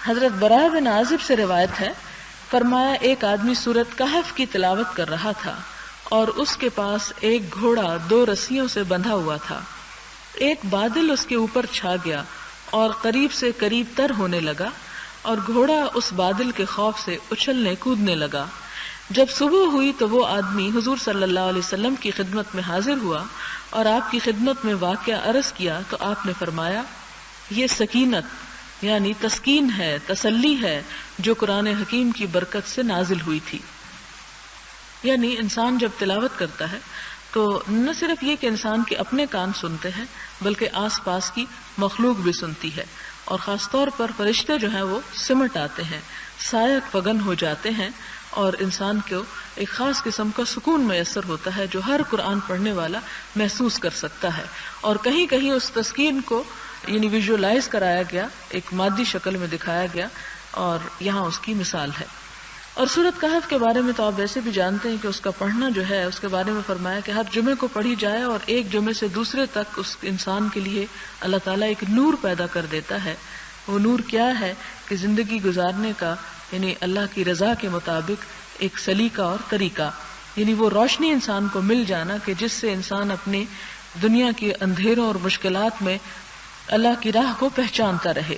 حضرت براء بن عازب سے روایت ہے، فرمایا ایک آدمی سورۃ کہف کی تلاوت کر رہا تھا اور اس کے پاس ایک گھوڑا 2 رسیوں سے بندھا ہوا تھا۔ ایک بادل اس کے اوپر چھا گیا اور قریب سے قریب تر ہونے لگا اور گھوڑا اس بادل کے خوف سے اچھلنے کودنے لگا۔ جب صبح ہوئی تو وہ آدمی حضور صلی اللہ علیہ وسلم کی خدمت میں حاضر ہوا اور آپ کی خدمت میں واقعہ عرض کیا تو آپ نے فرمایا یہ سکینت یعنی تسکین ہے، تسلی ہے جو قرآن حکیم کی برکت سے نازل ہوئی تھی۔ یعنی انسان جب تلاوت کرتا ہے تو نہ صرف یہ کہ انسان کے اپنے کان سنتے ہیں بلکہ آس پاس کی مخلوق بھی سنتی ہے، اور خاص طور پر فرشتے جو ہیں وہ سمٹ آتے ہیں، سائق فگن ہو جاتے ہیں، اور انسان کو ایک خاص قسم کا سکون میسر ہوتا ہے جو ہر قرآن پڑھنے والا محسوس کر سکتا ہے۔ اور کہیں کہیں اس تسکین کو یعنی ویژولائز کرایا گیا، ایک مادی شکل میں دکھایا گیا، اور یہاں اس کی مثال ہے۔ اور سورۃ کہف کے بارے میں تو آپ ویسے بھی جانتے ہیں کہ اس کا پڑھنا جو ہے اس کے بارے میں فرمایا کہ ہر جمعے کو پڑھی جائے اور ایک جمعے سے دوسرے تک اس انسان کے لیے اللہ تعالیٰ ایک نور پیدا کر دیتا ہے۔ وہ نور کیا ہے کہ زندگی گزارنے کا یعنی اللہ کی رضا کے مطابق ایک سلیقہ اور طریقہ، یعنی وہ روشنی انسان کو مل جانا کہ جس سے انسان اپنی دنیا کے اندھیروں اور مشکلات میں اللہ کی راہ کو پہچانتا رہے۔